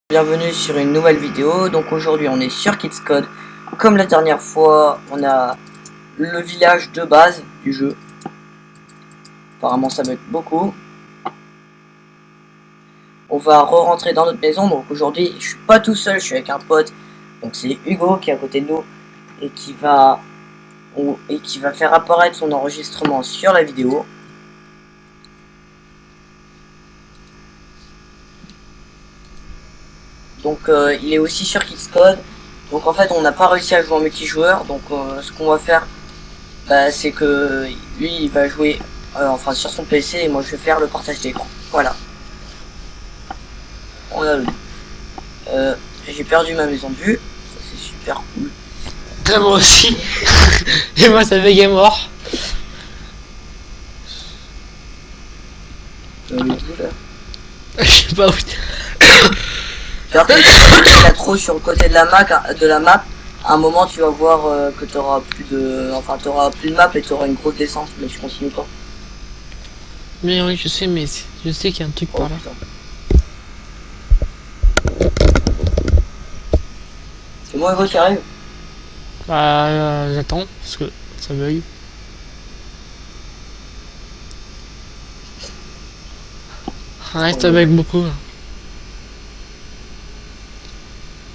Bienvenue sur une nouvelle vidéo. Donc aujourd'hui on est sur Kids Code. Comme la dernière fois, on a le village de base du jeu. Apparemment ça bug beaucoup. On va re-rentrer dans notre maison. Donc aujourd'hui je suis pas tout seul, je suis avec un pote. Donc c'est Hugo qui est à côté de nous et qui va faire apparaître son enregistrement sur la vidéo. Donc il est aussi sur Kids Code. Donc en fait on n'a pas réussi à jouer en multijoueur. Donc ce qu'on va faire, c'est que lui il va jouer enfin sur son PC et moi je vais faire le partage d'écran. Voilà. On a j'ai perdu ma maison de vue. Ça c'est super cool. Moi aussi. Et moi ça fait mort. Je sais pas où. Alors que t'as trop sur le côté de la map, à un moment tu vas voir que t'auras plus de map et t'auras une grosse descente, mais tu continues pas. Mais oui je sais, mais je sais qu'il y a un truc par là. C'est moi Hugo qui arrive. Bah j'attends parce que ça bug. Ouais, ça bug beaucoup là.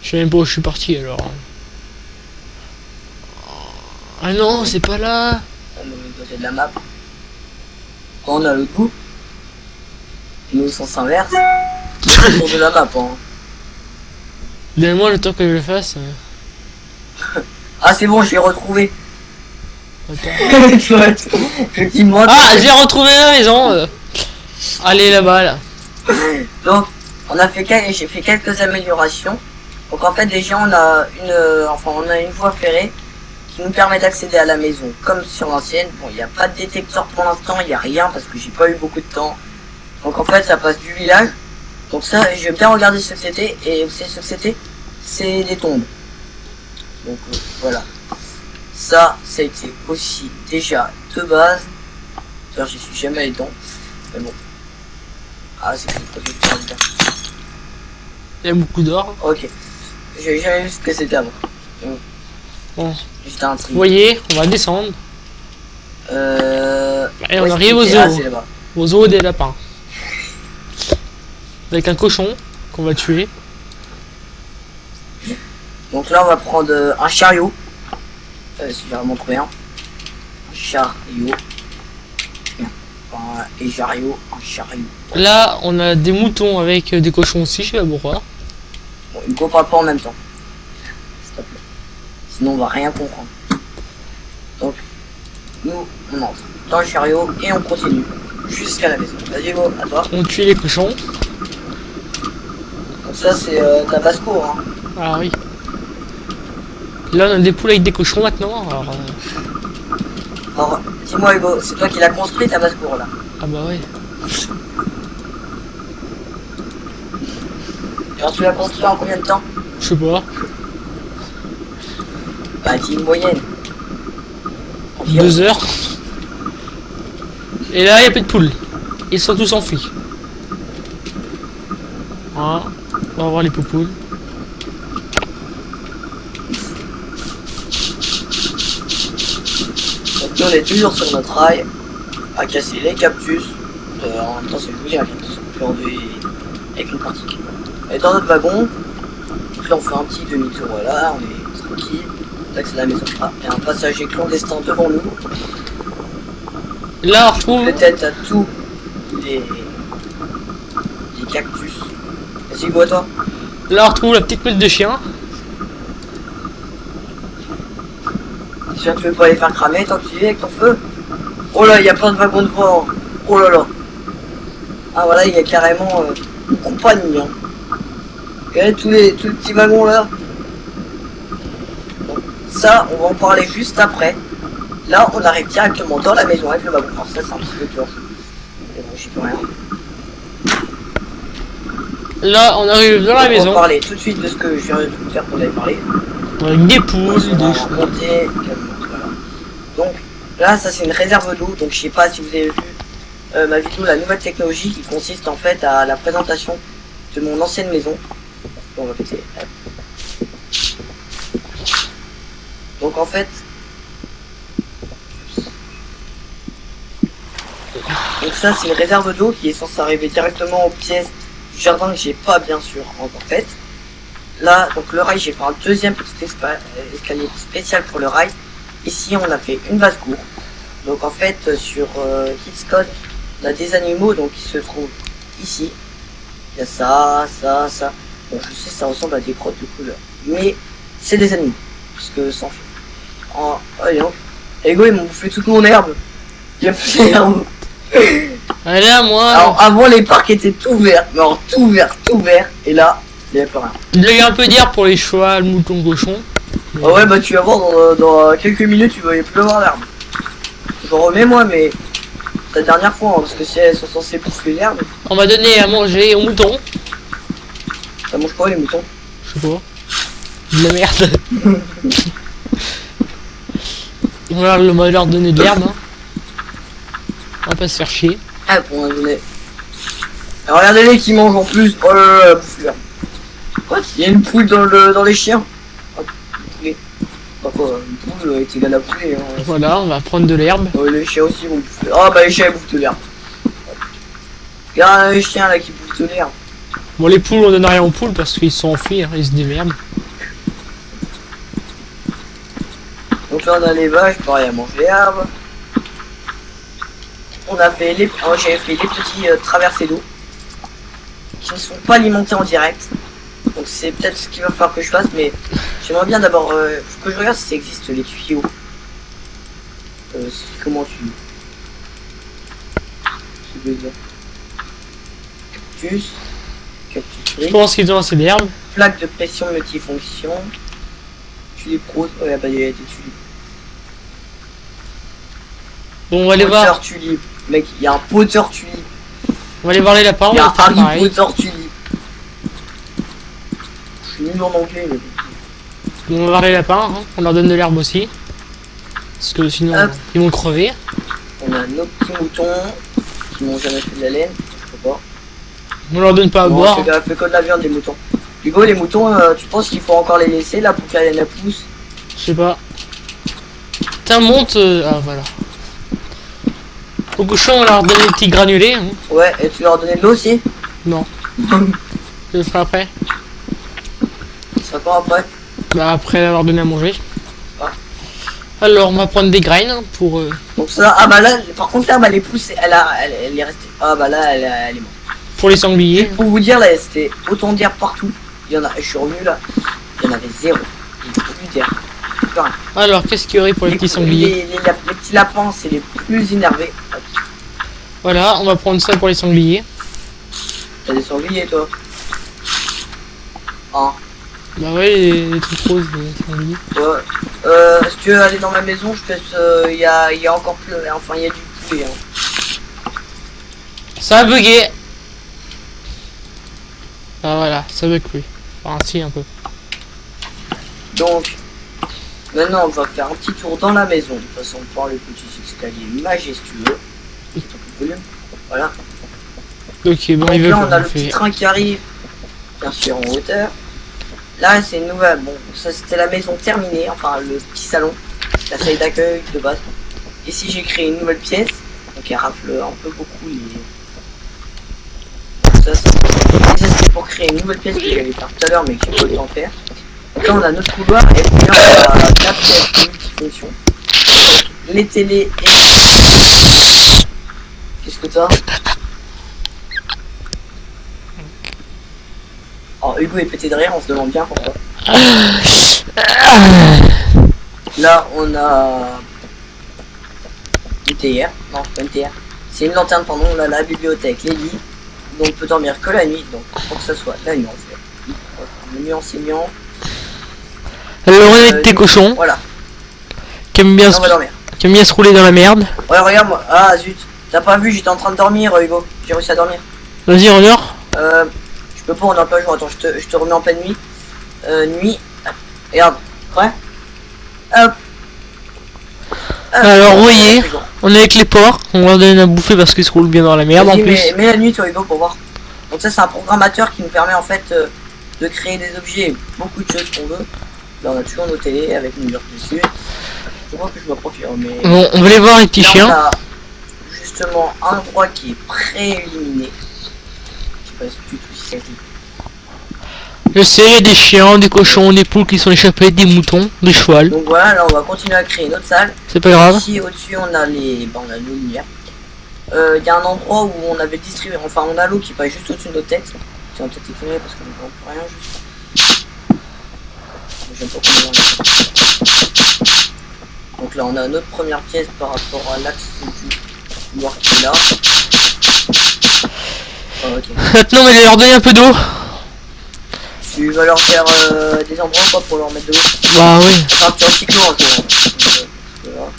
Je sais même pas où je suis parti alors. Ah non, c'est pas là. On est du côté de la map. Quand on a le coup, nous sens inverse. Autour de la map. Hein. Donne-moi le temps que je le fasse. Ah c'est bon, je l'ai retrouvé. Attends. Ah, j'ai retrouvé la maison. Allez là-bas là. Donc, j'ai fait quelques améliorations. Donc en fait déjà on a une voie ferrée qui nous permet d'accéder à la maison comme sur l'ancienne. Bon, il n'y a pas de détecteur pour l'instant, il n'y a rien parce que j'ai pas eu beaucoup de temps. Donc en fait ça passe du village. Donc ça, je vais bien regarder ce que c'était. Et vous savez ce que c'était? C'est des tombes. Donc voilà. Ça a été aussi déjà de base. D'ailleurs j'y suis jamais allé dedans. Mais bon. Ah c'est pas du tout. Il y a beaucoup d'or. Ok. J'ai jamais vu ce que c'était avant. Bon. Juste un tri. Vous voyez, on va descendre. Et on arrive aux zoos. Aux zoos des lapins. Avec un cochon qu'on va tuer. Donc là on va prendre un chariot. Si j'ai vraiment trouvé un. Un chariot. Et chariot, un chariot. Là on a des moutons avec des cochons aussi, je sais pas pourquoi. Bon, Hugo parle pas en même temps. S'il te plaît. Sinon on va rien comprendre. Donc nous on entre dans le chariot et on continue jusqu'à la maison. Vas-y Hugo, à toi. On tue les cochons. Donc ça c'est ta basse-cour hein. Ah oui. Là on a des poules avec des cochons maintenant. Alors dis-moi Hugo, c'est toi qui l'as construit ta basse-cour là? Ah bah ouais. Alors tu l'as construit en combien de temps? Je sais pas. Bah dis une moyenne. 2 heures. Et là il n'y a plus de poules. Ils sont tous enfuis. Voilà. On va voir les poupoules. Donc nous on est toujours sur notre rail à casser les cactus. En même temps c'est joli un cactus perdu avec une particule. Et dans notre wagon, donc là on fait un petit demi-tour, voilà, on est tranquille. Là c'est la maison. Ah, il y a un passager clandestin devant nous. Là on retrouve. Peut-être à tous les cactus. Vas-y bois toi. Là on retrouve la petite meute de chien. J'espère que tu veux pas les faire cramer tant que tu es avec ton feu. Oh là, il y a plein de wagons devant. Oh là là. Ah voilà, il y a carrément une compagnie. Hein. Regardez tous les petits wagons là. Donc, ça, on va en parler juste après. Là, on arrive directement dans la maison avec le wagon. Alors ça, c'est un petit peu peur. Mais bon, j'y peux rien. Là, on arrive dans la maison. On va parler tout de suite de ce que je viens de vous dire qu'on avait parlé. Avec des poules, des chevaux. Voilà. Donc là, ça c'est une réserve d'eau. Donc je sais pas si vous avez vu ma vidéo, la nouvelle technologie qui consiste en fait à la présentation de mon ancienne maison. On va péter. Donc en fait. Donc ça c'est une réserve d'eau qui est censée arriver directement aux pièces du jardin que j'ai pas bien sûr en fait. Là donc le rail j'ai fait un deuxième petit escalier spécial pour le rail. Ici on a fait une base cour. Donc en fait sur Kids Code on a des animaux donc qui se trouvent ici. Il y a ça. Bon je sais ça ressemble à des crottes de couleur. Mais c'est des animaux. Parce que sans fait. Oh allez donc. Ego ils m'ont bouffé toute mon herbe. Il y a plus d'herbe. Allez à moi. Alors avant les parcs étaient tout verts, mais alors tout vert, et là il n'y a plus rien. Il y a un peu d'air pour les chevaux, moutons, cochons. Ah ouais bah tu vas voir dans quelques minutes tu vas y plus voir l'herbe. Je remets moi mais la dernière fois hein, parce que si elles sont censées bouffer l'herbe. On va donner à manger aux moutons. Ça mange quoi les moutons? Je sais pas. De la merde. On va leur donner de l'herbe. Hein. On va pas se faire chier. Ah bon on va donner. Alors regardez-les qui mangent en plus. Oh là là bouffe l'herbe. Quoi? Il y a une poule dans les chiens. Oh, poulet. Bah quoi, une poule est égale à poulet. Hein. Voilà, on va prendre de l'herbe. Les chiens aussi vont bouffer. Ah bah les chiens ils bouffent de l'herbe. Regarde les chiens là qui bouffent de l'herbe. Bon les poules on donne rien aux poules parce qu'ils sont enfuis, hein, ils se démerdent. Donc là on a les vaches, pareil à manger l'herbe. On a fait les. J'avais fait les petits traversées d'eau qui ne sont pas alimentés en direct. Donc c'est peut-être ce qu'il va falloir que je fasse, mais j'aimerais bien d'abord faut que je regarde si ça existe les tuyaux. Comment cactus Je pense qu'ils ont assez d'herbe. Plaque de pression multifonction. Tulipe rose, ouais bah il y a des tulipes. Bon on va aller voir. Tulipe. Mec, il y a un Potter tulipe. On va aller voir les lapins. Il y a un Harry Potter tulipe. Je suis nul en anglais mais... Bon, on va voir les lapins, hein. On leur donne de l'herbe aussi. Parce que sinon ils vont crever. On a nos petits moutons qui n'ont jamais fait de la laine. Je sais pas. On leur donne pas à boire. C'est fait que de la viande des moutons. Hugo les moutons tu penses qu'il faut encore les laisser là pour que la laine pousse? Je sais pas. Tiens monte ah voilà. Aux cochons on leur donne des petits granulés. Hein. Ouais et tu leur donnais de l'eau aussi? Non. Je le ferai après. Ça sera pas après? Bah après avoir donné à manger. Ah. Alors on va prendre des graines pour... Donc ça, ah bah là, par contre l'herbe elle est poussée, elle est restée. Ah bah là elle est morte. Pour les sangliers. Pour vous dire là c'était autant d'herbe partout. Il y en a, je suis revenu là, il y en avait zéro. Il y avait plus d'herbe. Alors qu'est-ce qu'il y aurait pour les petits sangliers? Les petits lapins c'est les plus énervés. Voilà, on va prendre ça pour les sangliers. T'as des sangliers toi? Ah. Bah ouais, les trucs roses, les sangliers. Ouais. Si tu veux aller dans ma maison, je te laisse. Il y a encore plus. Enfin, il y a du poulet. Hein. Ça a bugué. Ah voilà, ça bug plus. Enfin, si, un peu. Donc, maintenant, on va faire un petit tour dans la maison. De toute façon, par le petit escalier majestueux. Voilà. Ok, bon, donc il veut là, on a le fait... petit train qui arrive. Bien sûr, en hauteur. Là, c'est une nouvelle. Bon, ça c'était la maison terminée. Enfin, le petit salon. La salle d'accueil de base. Ici, j'ai créé une nouvelle pièce. Donc, elle rafle un peu beaucoup les. Ça, c'était pour créer une nouvelle pièce que j'allais faire tout à l'heure, mais que j'ai pas eu le temps de faire. Donc là, on a notre couloir. Et puis là, on a la pièce multifonction. Les télés et. Qu'est-ce que t'as? Oh, Hugo est pété de rire, on se demande bien pourquoi. Là, on a une théière. Non, c'est pas une théière. C'est une lanterne, pardon. On a la bibliothèque, les lits. Donc, on peut dormir que la nuit. Donc, pour que ça soit la nuit, en fait. La nuit enseignant. Alors, on est avec tes cochons. Voilà. Qui aiment bien, se rouler dans la merde. Ouais, regarde moi. Ah, zut. T'as pas vu, j'étais en train de dormir, Hugo. J'ai réussi à dormir. Vas-y, on dort. Je peux pas, on est en plein jour. Attends, je te remets en pleine nuit. Nuit. Regarde. Ouais. Hop. Alors, vous voyez, on est avec les porcs. On leur donne à bouffer parce qu'ils se roulent bien dans la merde en plus. Mais la nuit, toi, Hugo, pour voir. Donc, ça, c'est un programmateur qui nous permet en fait de créer des objets, beaucoup de choses qu'on veut. Là on a toujours nos télés avec une mur dessus. Je vois que je me profite, mais... Bon, on va aller voir les petits là, chiens. on a justement un endroit qui est pré-éliminé. Je sais pas du tout si ça dit. Je sais, il y a des chiens, des cochons, des poules qui sont échappés, des moutons, des chevaux. Donc voilà, là on va continuer à créer notre salle. C'est pas grave. Ici au-dessus on a les... on a nos lumières. Il y a un endroit où on avait distribué, enfin on a l'eau qui passe juste au-dessus de nos têtes. Si on peut-être éclairer parce qu'on ne voit plus rien juste. J'aime pas comment on... Donc là on a notre première pièce par rapport à l'axe du couloir qui est là. Ah, ok. Maintenant, on va leur donner un peu d'eau. Tu vas leur faire des endroits quoi pour leur mettre de l'eau. Bah oui. Enfin un petit recyclo un jour. Voilà.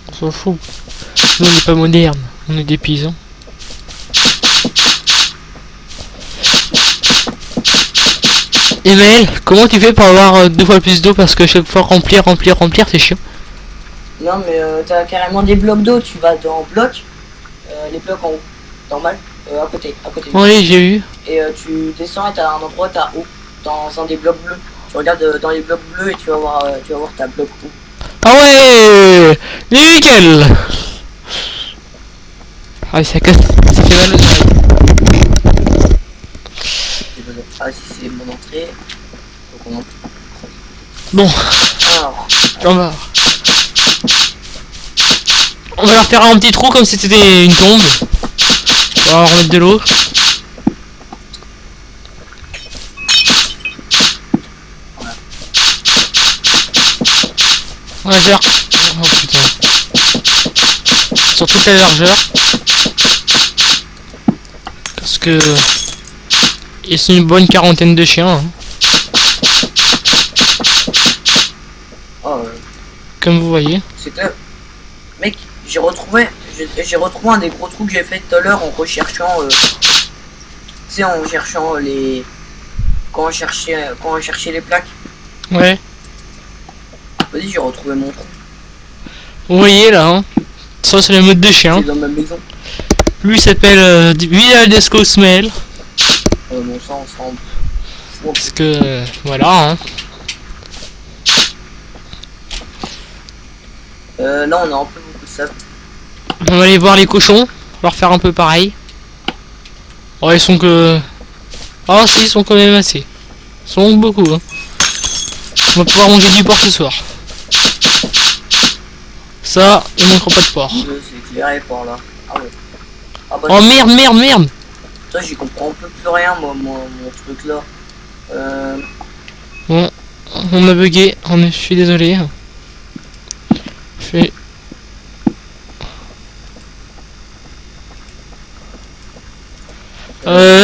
On s'en fout. Nous, on n'est pas moderne. On est des paysans. Et Maël, comment tu fais pour avoir 2 fois plus d'eau? Parce que chaque fois remplir, c'est chiant. Non mais t'as carrément des blocs d'eau, tu vas dans bloc, les blocs en haut, normal, à côté. Oui, j'ai eu. Et tu descends et t'as un endroit, t'as eau, dans un des blocs bleus. Tu regardes dans les blocs bleus et tu vas voir ta bloc eau. Ah ouais, nickel. Ah ça casse, ça fait mal aux oreilles. Ah si c'est mon entrée. Donc on en... Bon, Alors, on va leur faire un petit trou comme si c'était une tombe. On va remettre de l'eau. Largeur. Oh putain. Sur toute la largeur. Parce que... Et c'est une bonne quarantaine de chiens. Hein. oh, Comme vous voyez. c'est clair. Mec, j'ai retrouvé un des gros trous que j'ai fait tout à l'heure en recherchant... tu sais, en cherchant les... Quand on cherchait les plaques. Ouais. Vas-y, j'ai retrouvé mon trou. Vous voyez là, hein. Ça c'est le mode de chien. C'est dans ma maison. Lui s'appelle Vidal Desco Smell. Bon ça on s'en fout. Parce que voilà hein. Là on a un peu beaucoup de sable. On va aller voir les cochons, leur faire un peu pareil. Oh ils sont que... Ah si ils sont quand même assez. Ils sont beaucoup hein. On va pouvoir manger du porc ce soir. Ça, ils manqueront pas de porc. C'est éclairé par là. Ah ouais. Ah bah, Oh merde. ça j'y comprends un peu plus rien moi mon truc là. Bon, on a bugué, je suis désolé.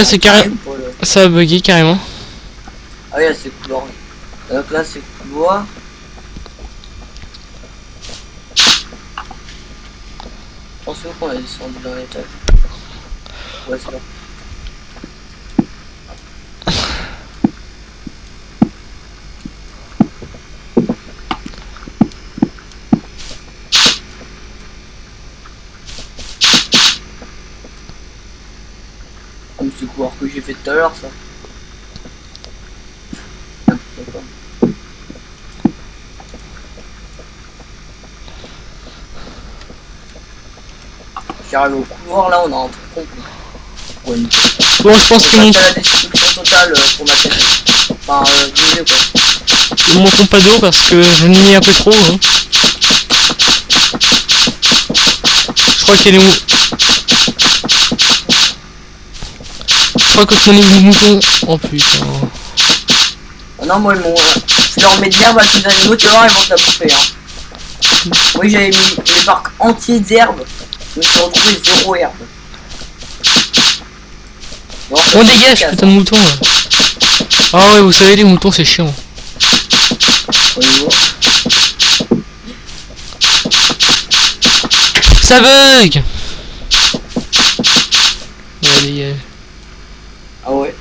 C'est carrément... Ça a bugué carrément. Ah oui, c'est couloir. Donc là c'est couloir. Attention qu'on a descendu dans l'étage. Ouais c'est là. Comme ce couloir que j'ai fait tout à l'heure ça. J'arrive au couloir là, on a un truc complet. Ouais, bon, je pense qu'ils la destruction totale pour ma tête. Enfin, du jeu quoi. Ils monteront pas d'eau parce que je n'y ai un peu trop. Hein. Je crois qu'il y a des Je crois que je connais des moutons. Oh putain. Oh non, moi, je leur mets de l'herbe à ces animaux, tu vois, ils vont se la bouffer. Hein. Oui, j'avais mis les parcs entiers d'herbe. Je me suis retrouvé 0 herbe. Bon, on dégage, putain de mouton. Là. Ah ouais, vous savez, les moutons, c'est chiant. Ça bug. Ouais, dégage. Ah ouais,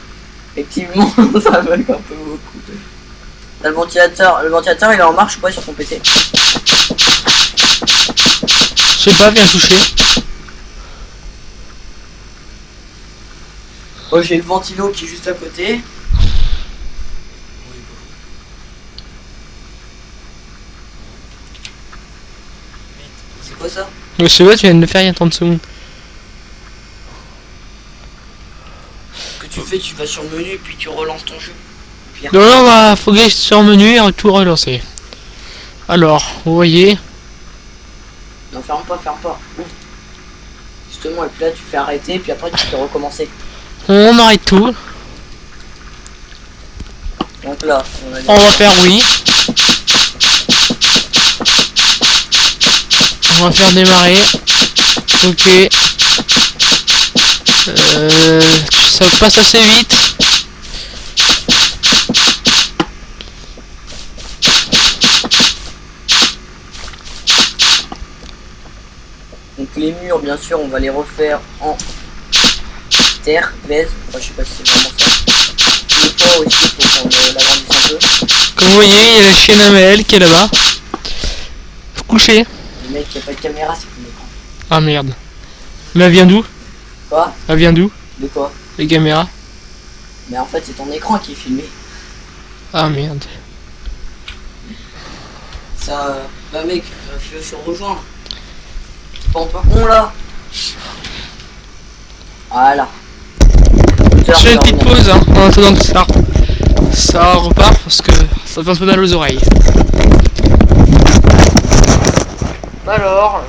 effectivement, ça bug un peu beaucoup. Le ventilateur il est en marche ou pas sur ton PC? Je sais pas, viens toucher. Oh, j'ai le ventilo qui est juste à côté. C'est quoi ça? Je sais pas, tu viens de le faire il y a 30 secondes. Ce que tu fais, tu vas sur le menu et puis tu relances ton jeu. Pire. Non, non, bah, faut que j'aille sur le menu et tout relancer. Alors, vous voyez. Non, ferme pas, ferme pas. Justement, et puis là, tu fais arrêter, puis après, tu fais recommencer. On arrête tout. Donc là, On va faire oui. On va faire démarrer. Ok. Ça passe assez vite. Donc les murs, bien sûr, on va les refaire en terre, baise. Enfin, je sais pas si c'est vraiment ça. Le toit aussi, faut qu'on l'agrandisse un peu. Comme vous voyez, il y a la chienne Amel qui est là-bas. Faut coucher. Le mec, il n'y a pas de caméra, c'est ton écran. Ah merde. Mais elle vient d'où? Quoi? Elle vient d'où? De quoi? Les caméras? Mais en fait, c'est ton écran qui est filmé. Ah merde. Ça. Bah, mec, je suis rejoindre. C'est pas un peu con là? Voilà. Je fais une petite pause hein, en attendant que ça repart parce que ça fait un peu mal aux oreilles. Alors,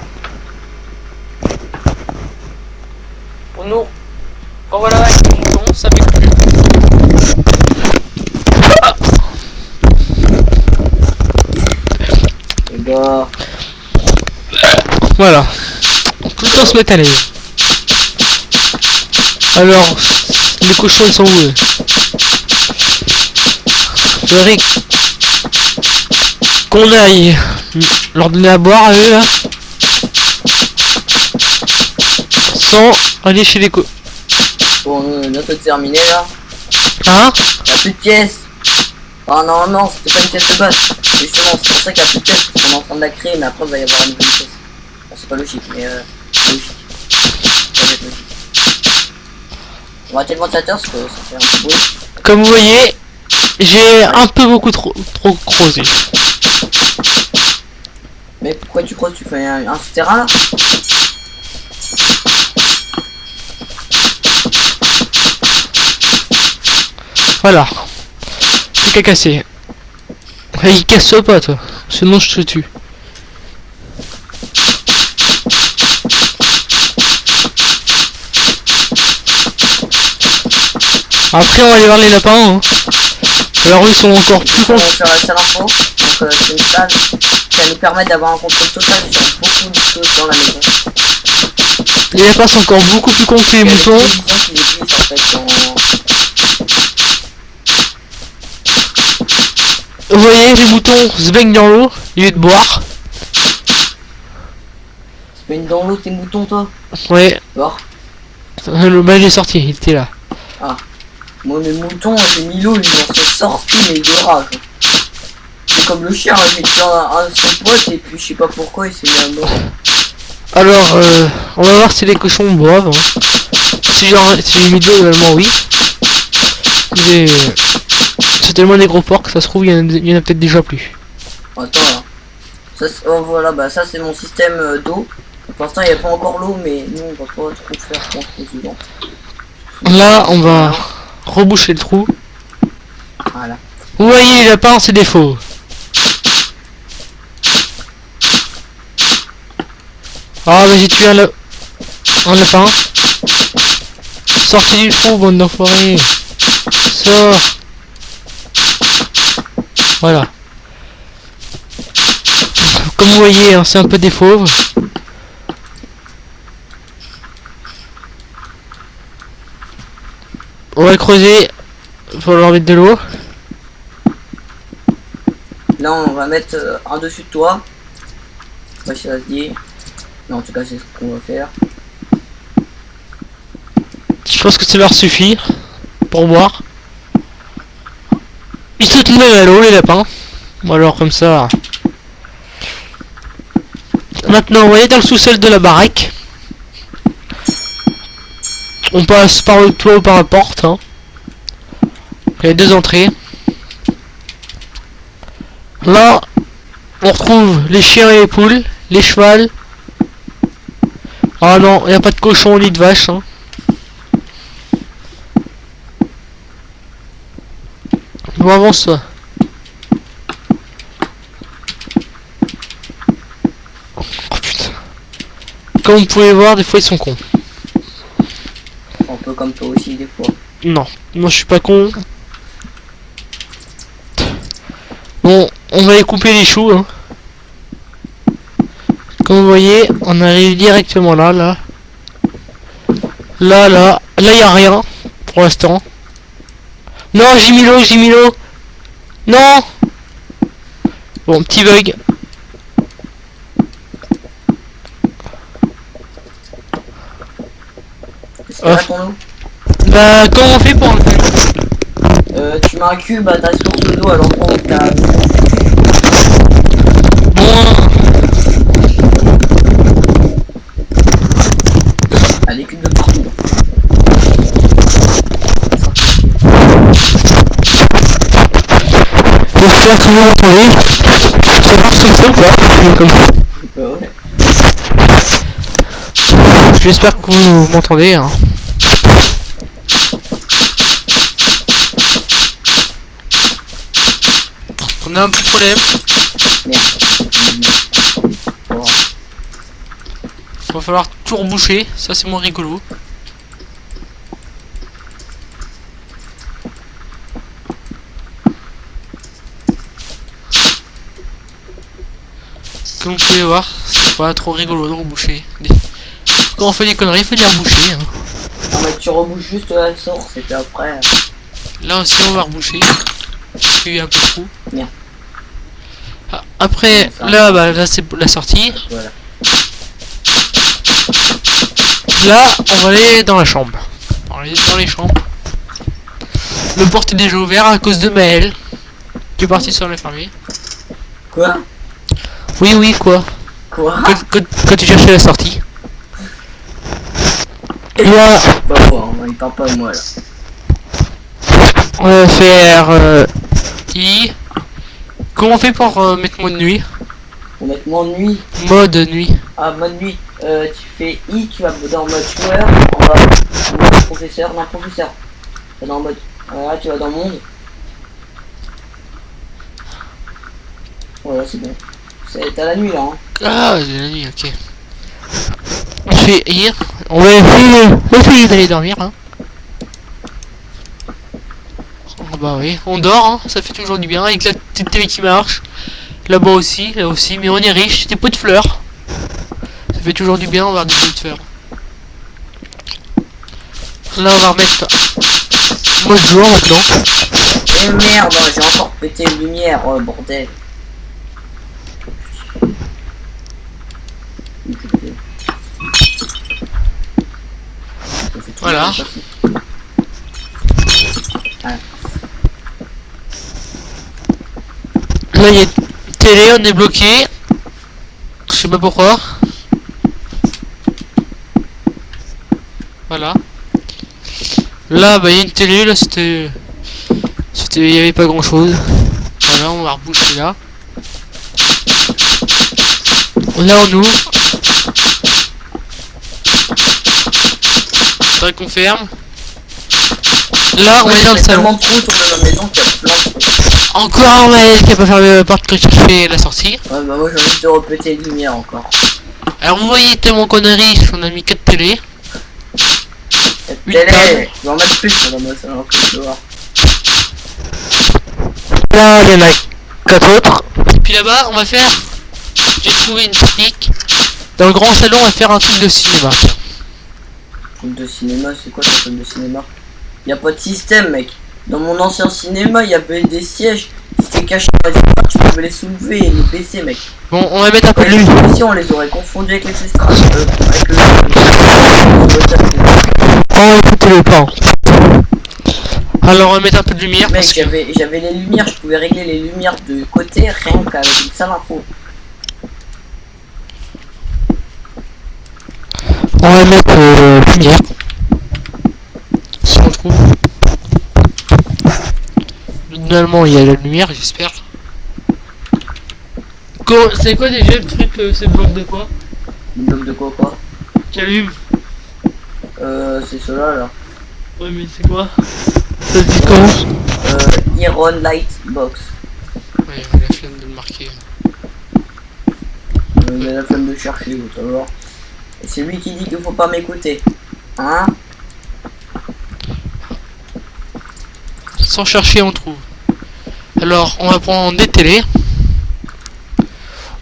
pour nous, quand voilà avec le mouton, ça fait plus. Les gars. Voilà. Tout le temps se met à l'aise. Alors, les cochons ils sont où eux? Faudrait qu'on aille leur donner à boire à eux là. Sans aller chez les co... Bon, on est bientôt terminé là. Hein? Y'a plus de pièces. Ah non, non, c'était pas une pièce de base. Justement, c'est pour ça qu'il y a plus de pièces. On est en train de la créer, mais après il va y avoir une nouvelle pièce. Bon, c'est pas logique, mais c'est logique. Ça va être logique. On va arrêter le ventilateur parce que ça fait un peu bruit. Comme vous voyez, j'ai un peu beaucoup trop creusé. Mais pourquoi tu creuses? Tu fais un souterrain là? Voilà. Plus qu'à casser. Il casse pas toi, sinon je te tue. Après on va aller voir les lapins hein. Alors eux ils sont encore plus On cons. va faire la salle info. Donc c'est une salle qui va nous permettre d'avoir un contrôle total sur beaucoup de choses dans la maison. Les lapins sont encore beaucoup plus cons que les moutons. Qui glissent, en fait, Vous voyez les moutons se baignent dans l'eau au lieu de boire. Tu baignes dans l'eau tes moutons toi? Ouais. Bon. Le bain il est sorti, il était là. Ah. Moi mes moutons, j'ai mis l'eau, ils en sont sortis mais de rage. C'est comme le chien, j'ai tué un de son pote et puis je sais pas pourquoi il s'est mis à mort. Alors on va voir si les cochons boivent. Hein. Si j'ai mis de l'eau également oui. Mais c'est tellement des gros porcs, ça se trouve il y en a peut-être déjà plus. Attends là. Ça, oh, voilà, bah ça c'est mon système d'eau. Pour l'instant il n'y a pas encore l'eau mais nous on va pas trop faire contre les gens. Là on va reboucher le trou. Voilà. Vous voyez les lapins c'est des faux. Ah bah j'ai tué un lapin. Sortez du trou bande d'enfoirés. Sors. Voilà. Comme vous voyez hein, c'est un peu des fauves. On va creuser. Faut leur mettre de l'eau. Là on va mettre un dessus de toi. Je sais pas si ça se dit. Mais en tout cas c'est ce qu'on va faire. Je pense que ça leur suffit pour boire. Ils se tenaient à l'eau les lapins. Bon alors comme ça. Maintenant vous voyez dans le sous-sol de la baraque. On passe par le toit ou par la porte. Hein. Il y a 2 entrées. Là, on retrouve les chiens et les poules, les chevals. Ah non, il n'y a pas de cochon ni de vache. Hein. Bon, avance-toi. Oh putain. Comme vous pouvez voir, des fois ils sont cons. Un peu comme toi aussi, des fois. Non, moi je suis pas con. Bon, on va aller couper les choux. Hein. Comme vous voyez, on arrive directement là, là. Là, il y a rien pour l'instant. Non, j'ai mis l'eau. Non. Bon, petit bug. Qu'est-ce qu'il y a ton eau? Bah, comment on fait pour enlever l'eau? Tu mets un cube à ta source d'eau à l'endroit où t'as... Bon, Ah, des cubes de partout. j'espère que vous m'entendez. Ça marche comme ça ou pas? Comme ça. Ouais. J'espère que vous m'entendez. Hein. On a un petit problème. Merde. Va falloir tout reboucher. Ça, c'est moins rigolo. Comme vous pouvez voir, c'est pas trop rigolo de reboucher. Quand on fait des conneries, il faut les reboucher. Hein. Non mais tu rebouches juste la source et puis après... Là aussi, on va reboucher. Parce qu'il y a un peu de trou. Bien. Ah, après, là, bah, là c'est la sortie. Voilà. Là, on va aller dans la chambre. On va aller dans les chambres. Le porte est déjà ouvert à cause de Maël, qui est parti sur l'infirmier. Quoi? Oui, quoi. Quoi? Quand tu cherchais la sortie. Là, Pas moi, il parle pas de moi là. on va faire I. Comment on fait pour mettre mode nuit? Pour mettre mode nuit. Mode nuit. Ah, mode nuit. Tu fais I, tu vas dans mode joueur, en bas. Mode professeur, non, professeur. Tu vas dans mode. Voilà, tu vas dans monde. Voilà, c'est bon. T'as la nuit là, hein. Ah, c'est la nuit, ok. On fait I. On va essayer d'aller dormir, hein. Oh, bah oui, on dort, hein. Ça fait toujours du bien avec la petite télé qui marche. Là-bas aussi, là aussi, mais on est riche, des pots de fleurs. Ça fait toujours du bien d'avoir des pots de fleurs. Là, on va remettre mode jour maintenant. Eh merde, j'ai encore pété une lumière, oh bordel. Voilà. Là, il y a une télé, on est bloqué. Je sais pas pourquoi. Voilà. Là, bah, il y a une télé, là, il y avait pas grand chose. Voilà, on va reboucher là. Là, on ouvre. Faudrait qu'on ferme. Là, on est dans le salon. Encore un mec qui a pas fermé la porte que je fais la sortie. Ouais, bah moi j'ai envie de repéter une lumière encore. Alors, vous voyez tellement conneries, on a mis 4 télés. Télé, je vais en mettre plus dans mon salon que je vois. Là, il y en a 4 autres. Et puis là-bas, on va faire. J'ai trouvé une technique. Dans le grand salon, on va faire un truc de cinéma. Truc de cinéma, c'est quoi ton truc de cinéma? Y'a pas de système, mec. Dans mon ancien cinéma, il y avait des sièges. Si t'es caché dans les extras, tu pouvais les soulever et les baisser, mec. Bon, on va mettre un peu de Les lumière. ici, on les aurait confondus avec les extras. Avec le. Oh, écoutez-le pas. Alors, on va mettre un peu de lumière. Mec, Parce que... j'avais les lumières, je pouvais régler les lumières de côté rien qu'avec une seule info. On va mettre lumière. trouve. Finalement, il y a la lumière, j'espère. C'est quoi déjà le truc, ce bloc de quoi? Le bloc de quoi? Qui allume? C'est cela là. Ouais, mais c'est quoi? Ça se dit comment? Iron Light Box. Ouais, on a la flemme de le marquer. Il a la flemme de chercher, vous allez voir. Et c'est lui qui dit qu'il faut pas m'écouter. Hein? Sans chercher, on trouve. Alors, on va prendre des télés.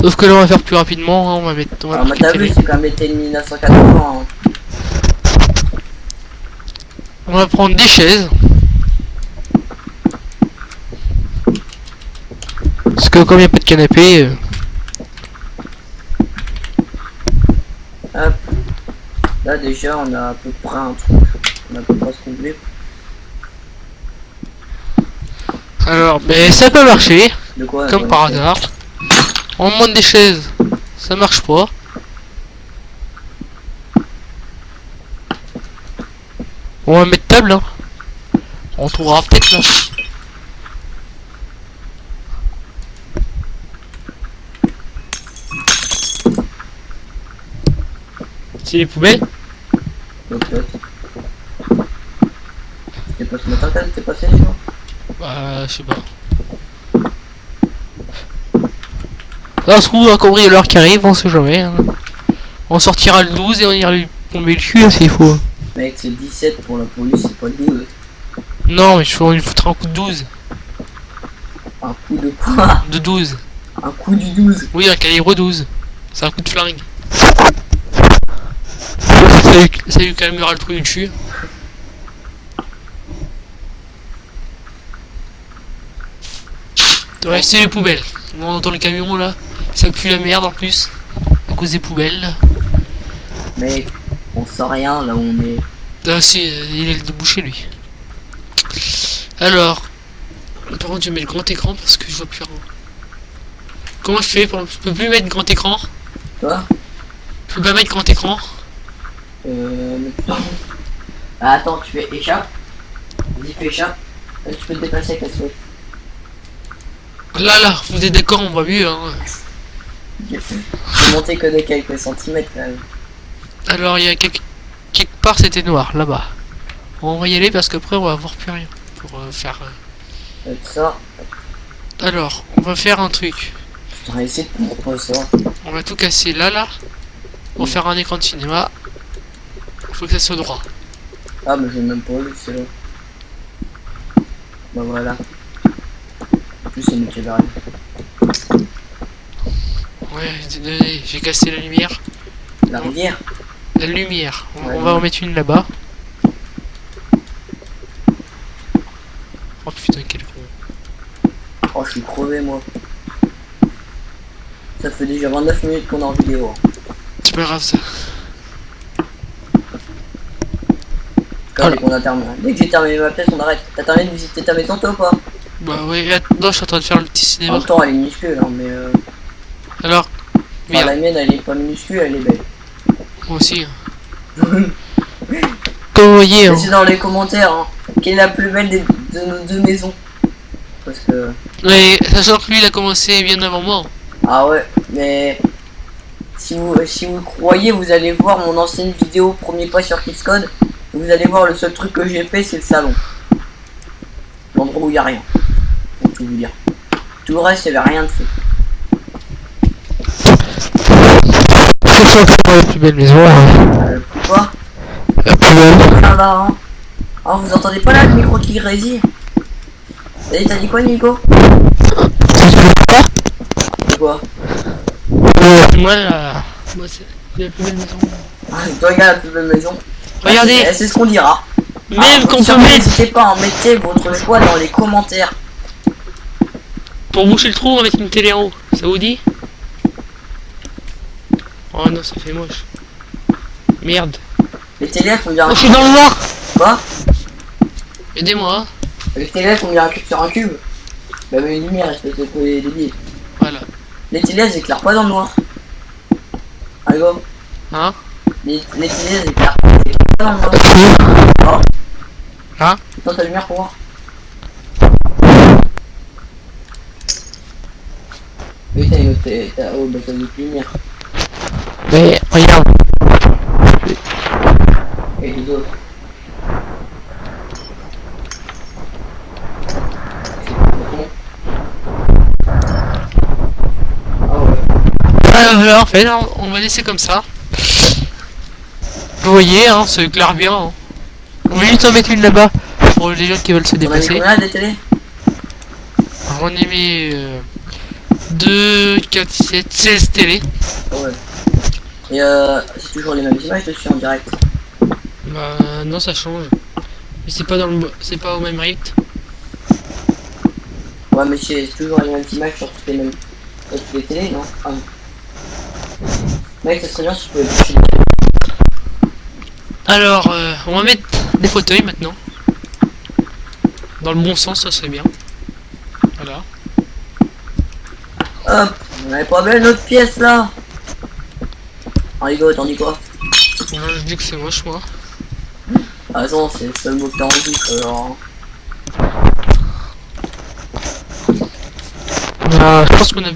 Sauf que là, on va faire plus rapidement. Hein, on va mettre. Alors, t'as vu, c'est quand même été 1980. Hein. On va prendre des chaises. Parce que comme il n'y a pas de canapé. Hop. Là déjà on a à peu près un truc. On a à peu près ce qu'on voulait. Alors, mais ça peut marcher. De quoi? Comme par hasard. On monte des chaises. Ça marche pas. On va mettre table. Hein. On trouvera peut-être là. C'est les poubelles. Peut-être. T'es pas ce matin quand t'es passé les gens? Bah, je sais pas. Là, on se trouve un cambrioleur qui arrive, on sait jamais. Hein. On sortira le 12 et on ira lui tomber le cul hein, s'il faut. Mec, c'est 17 pour la police, c'est pas le 12. Non, mais on lui foutra un coup de 12. Un coup de quoi? De 12. Un coup du 12. Oui, un calibre 12. C'est un coup de flingue. Ça lui calmera le trou du dessus. Ouais, c'est les poubelles. On entend le camion là. Ça pue la merde en plus. À cause des poubelles. Mec, on sent rien là où on est. Ah si, il est débouché lui. Alors. Par contre, je mets le grand écran parce que je vois plus rien. Comment je fais pour... Je peux plus mettre grand écran. Quoi? Je peux pas mettre grand écran. Ah, attends, tu fais échappe. Vas-y, fais échappe. Là, tu peux te déplacer avec la souris. Là, vous êtes d'accord, on voit mieux. Hein. J'ai monté que de quelques centimètres quand même. Alors, il y a quelque part, c'était noir, là-bas. On va y aller parce qu'après, on va voir plus rien. Pour faire... Avec ça. Alors, on va faire un truc. Putain, essaie de prendre pas ça. On va tout casser là. On va faire un écran de cinéma. Il faut que ça soit droit. Ah, mais j'ai même pas lu, c'est là. Bah voilà. En plus, c'est une caméra. Ouais, désolé, j'ai cassé la lumière. La rivière? La lumière. Ouais, On va en mettre une là-bas. Oh putain, quel con. Oh, je suis crevé, moi. Ça fait déjà 29 minutes qu'on est en vidéo. C'est pas grave ça. Quand dès qu'on a terminé. Dès que j'ai terminé ma pièce, on arrête. T'as terminé de visiter ta maison, toi, ou pas? Bah ouais, attends, je suis en train de faire le petit En cinéma. même temps, elle est minuscule, hein, mais Alors, enfin, merde, la mienne, elle est pas minuscule, elle est belle. moi aussi. Comme vous voyez, hein. Laissez dans les commentaires, hein, quelle est la plus belle de nos deux maisons. Parce que... Mais sachant que lui, il a commencé bien avant moi. Ah ouais, mais... Si vous le croyez, vous allez voir mon ancienne vidéo, premier pas sur Kidscode. Vous allez voir, le seul truc que j'ai fait, c'est le salon. L'endroit où il n'y a rien. Pour tout vous dire. Tout le reste, il n'y avait rien de fait. C'est encore la plus belle maison. Hein. Pourquoi? La plus belle. Ah là, hein. Ah, vous entendez pas là le micro qui grésille? T'as dit quoi, Nico? Quoi? Moi, c'est la plus belle maison. Ah, toi, regarde la plus belle maison. Regardez. Ah, c'est ce qu'on dira. Même qu'on peut mettre N'hésitez pas à mettre votre choix dans les commentaires. pour boucher le trou, on va mettre une télé en haut. Ça vous dit? Oh non, ça fait moche. Merde. Les télés sont bien. Oh, je suis dans le noir. Quoi? Aidez-moi. Les télés sont bien un cube sur un cube. Bah, mais une lumière, espèce de débile. Voilà. Les télés, elles éclairent pas dans le noir. Allez, go. Hein? Les télés, elles éclairent pas dans le noir. Oh. Ah. Attends, ta lumière pour voir. Oui, t'as une autre. Oh, bah t'as une autre lumière. Mais regarde. Et les autres. Ah ouais. Voilà, en fait, on va laisser comme ça. Vous voyez, hein, ça éclaire bien. Hein. On va juste en mettre une là-bas pour les gens qui veulent se On a mis déplacer. combien des télés? Alors, on y met 2, 4, 7, 16 télé. Ouais. Et c'est toujours les mêmes images dessus en direct. Bah non, ça change. Mais c'est pas dans le, c'est pas au même rythme. Ouais, mais c'est toujours les mêmes images sur toutes les mêmes. Sur toutes les télés, non? Ah non. Mec, ça serait bien si tu pouvais toucher. Alors, on va mettre des fauteuils maintenant. Dans le bon sens, ça serait bien. Voilà. Hop, on avait pas belle notre pièce là. Oh les gars, t'en dis quoi? Moi, je dis que c'est moche, moi. Ah non, c'est le seul mot que t'as en bouche alors. Je pense qu'on a...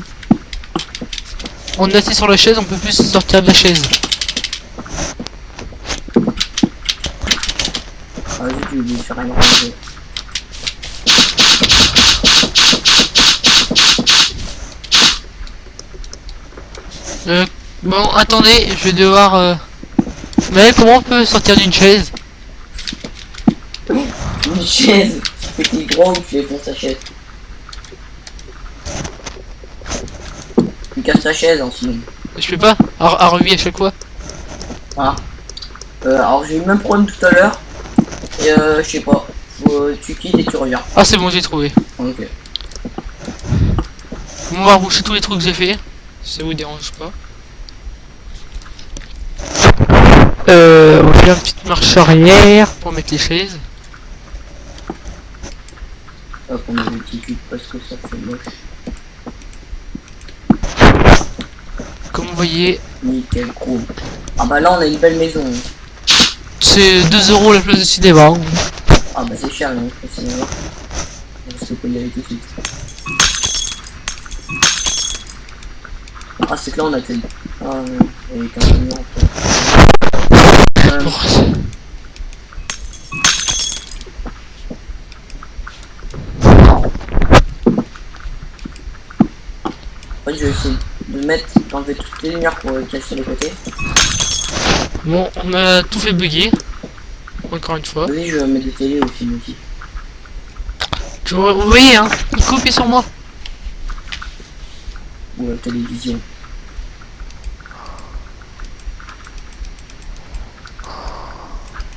On est assis sur la chaise, on peut plus sortir de la chaise. Ah vas-y, tu lui faire un ranger. Bon, attendez, je vais devoir... Mais comment on peut sortir d'une chaise? Une chaise. Tu fais grand ou tu les fonces ta chaise. Tu casses ta chaise hein, sinon. Je peux pas à revue à chaque fois. Ah. Alors j'ai eu le même problème tout à l'heure. Et je sais pas. Tu quittes et tu reviens. Ah c'est bon, j'ai trouvé. Ok. On va reboucher tous les trucs que j'ai fait. Si ça vous dérange pas. On fait une petite marche arrière pour mettre les chaises. Hop, on a des petits cubes parce que ça fait moche. Comme vous voyez, Nickel, gros. Ah bah là on a une belle maison. c'est 2 € la place de cinéma. Ah bah c'est cher hein, le cinéma. Parce que faut y aller tout de suite. Ah c'est que là on a fait... Ah non, avec un camion en fait. En fait je vais essayer de mettre, d'enlever toutes les lumières pour casser les côtés. Bon, on a tout fait bugger. Encore une fois. Vas-y je vais mettre des télés aussi aussi. Vous voyez hein, il copie sur moi. Ou la télévision.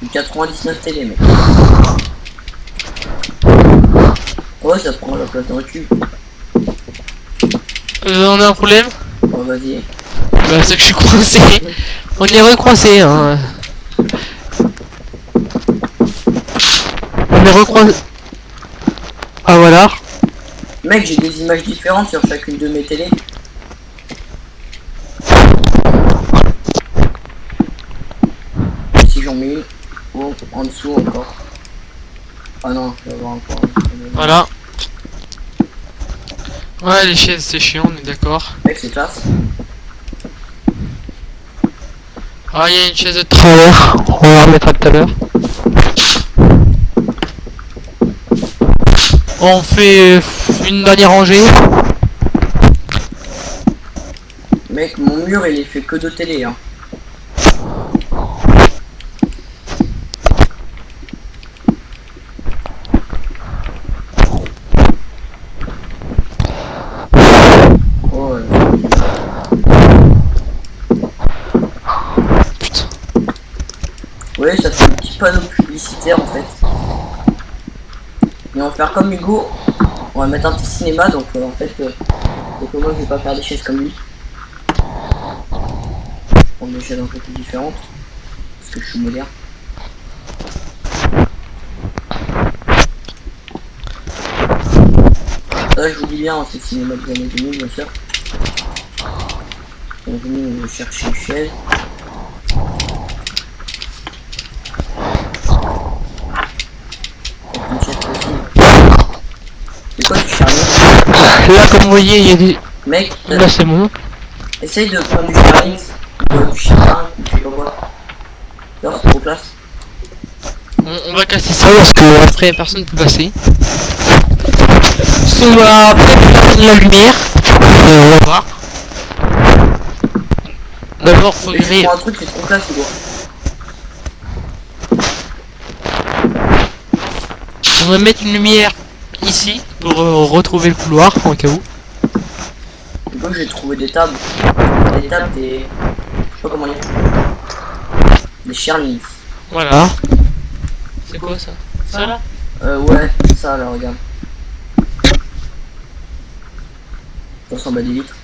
Une 99 télé mec. Ouais ça prend la place dans le cul. On a un problème? Oh vas-y. Bah c'est que je suis coincé. On est recroisé hein. On est recroisé. Ah voilà. Mec j'ai des images différentes sur chacune de mes télés. Si j'en mets une. Bon, en dessous encore. Ah non, je vais avoir encore. Voilà. Ouais les chaises c'est chiant, on est d'accord. Mec c'est classe. Ah il y a une chaise de travers, on va la remettre tout à l'heure. On fait une dernière rangée. Mec mon mur il est fait que de télé hein. Oh Putain. ouais ça fait un petit panneau publicitaire en fait. Mais on va faire comme Hugo. On va mettre un petit cinéma donc en fait donc moi je vais pas faire des chaises comme lui. On met des chaises un peu plus différentes. Parce que je suis moderne. Là je vous dis bien c'est le cinéma des années 2000 bien sûr. Donc nous on va chercher une chaise. C'est quoi du charnier? Là, comme vous voyez, il y a des... Mec, Là, c'est bon. essaye de prendre du charnier. Du chien, je sais pas quoi. Alors, c'est trop classe. On va casser ça parce que après personne ne peut passer. Parce qu'on va après faire de la lumière. On va voir. D'abord, faut Et je griller. prends un truc, c'est trop classe, c'est quoi? On va mettre une lumière ici pour retrouver le couloir en cas où. Du coup, j'ai trouvé des tables. Des tables, des. Je sais pas comment dire. Des charniers. Voilà. C'est quoi ça? Ça là? Ouais, ça là, regarde. Ça ressemble à des vitres.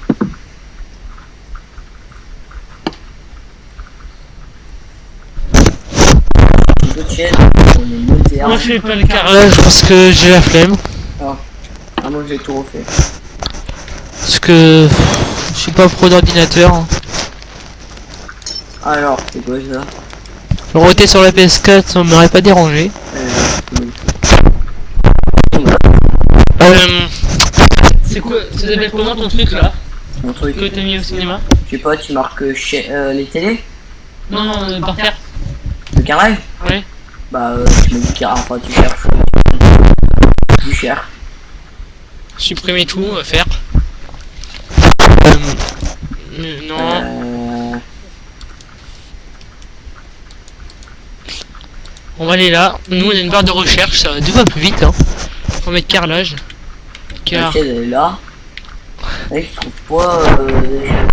Une autre chaîne, on est moderne. Moi je fais pas le carrelage parce que j'ai la flemme. Ah, moi j'ai tout refait. Parce que je suis pas pro d'ordinateur. Alors, c'est quoi ça? Le roter sur la PS4 ça m'aurait pas dérangé. C'est quoi? Ça s'appelle comment ton truc là? Mon truc. Que t'as mis au cinéma? Je sais pas, tu marques chez les télés? Non, non, par terre. Le carrelage? Ouais. Bah, tu me dis carrelage, enfin tu cherches. Tu cherches. Supprimer tout, faire. Non. On va aller là. Nous on a une barre de recherche, ça va deux fois plus vite. Hein. On va mettre carrelage. Car. Elle est là. Mec, je trouve pas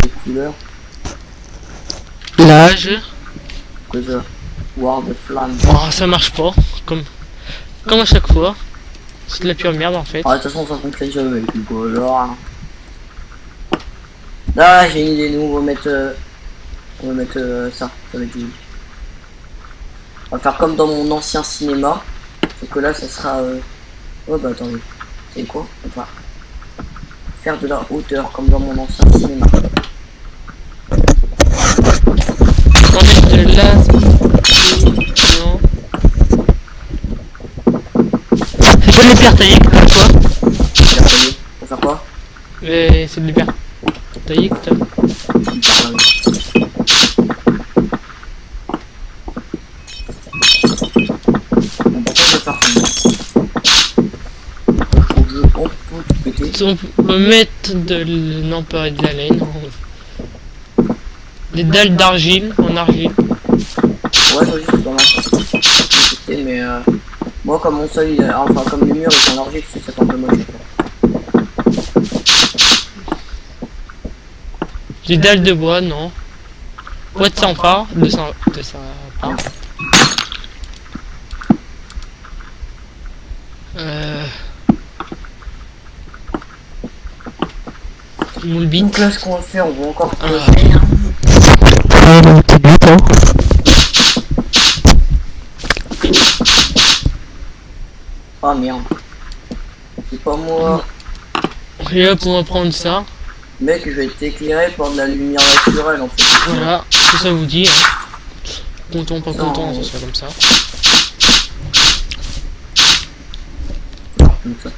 des couleurs. L'âge. Quoi ça? War de flamme. Oh, ça marche pas. Comme à chaque fois. C'est de la pure merde en fait. Ah, de toute façon, ça fonctionne jamais avec le color. Là, j'ai une idée, nous on va mettre ça, ça va être joli. On va faire comme dans mon ancien cinéma. Sauf que là, ça sera. Oh bah attendez. C'est quoi? On va faire de la hauteur comme dans mon ancien cinéma. On met de là. Non. C'est pas de l'hyper taillé que t'as quoi? On va faire quoi? C'est de l'hyper taillé que t'as. On peut mettre de... non pas de la laine. Des dalles d'argile en argile. Ouais, ça aussi c'est pas mal. J'ai testé, mais moi comme mon sol, enfin comme les murs ils sont en argile, ça fait un peu moche. Des dalles de bois, non. Bois de 100 pas, de 100 pas. Moule bite. Donc là ce qu'on va faire, on va encore creuser. Oh merde. C'est pas moi. Et hop, on va prendre ça. Mec, je vais être éclairé par de la lumière naturelle en fait. Voilà, si ça vous dit. Hein. Content, pas content, ça sera comme ça. Comme ça.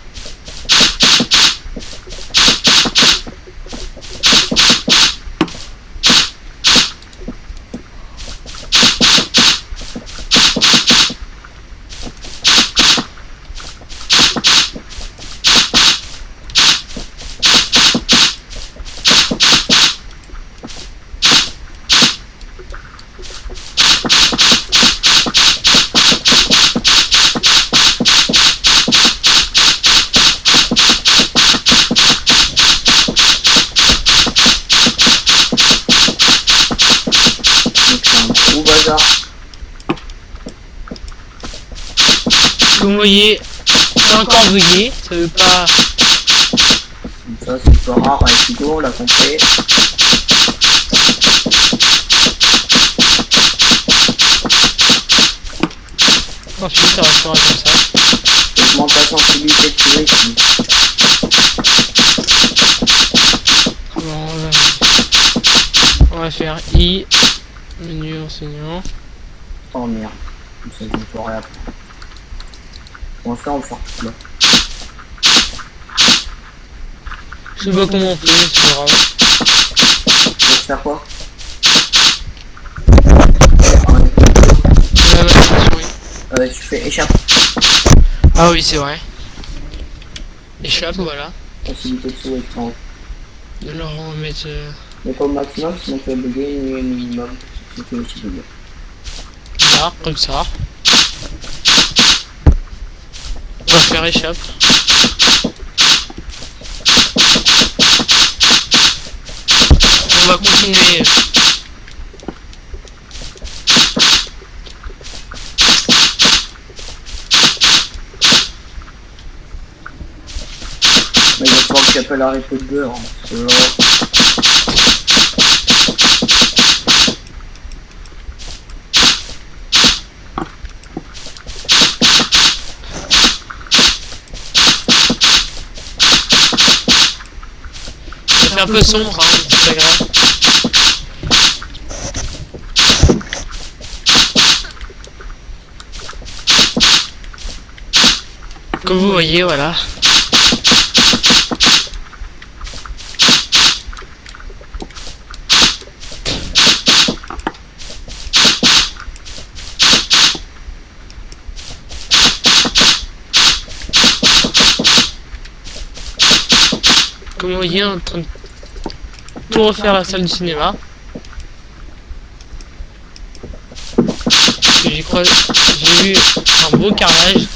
Comme vous voyez, c'est encore brillé, ça veut pas... Ça c'est pas rare avec Hugo, on l'a compris. Ensuite ça restera comme ça. Augmentation de sensibilité de souris. On va faire I, menu enseignant. Oh merde, comme ça je ne peux rien. On va faire tout là. Je sais pas comment on fait, c'est pas grave. Tu veux faire quoi? Ouais, ouais, souris. Tu fais échappe. Ah oui, c'est vrai. Échappe, voilà. Facilité de sous écran. De leur remettre. Mais pas au maximum, sinon tu vas bugger, mais minimum. C'est que aussi bugger. Là, comme ça. On va faire échappe. On va continuer. Mais il va falloir que tu appelles Harry Potter. Hein, parce que là... C'est un peu sombre, hein, c'est pas grave. Comme vous voyez, voilà. Comme vous voyez, on est en train de tout refaire la salle du cinéma. J'ai eu un beau carrelage.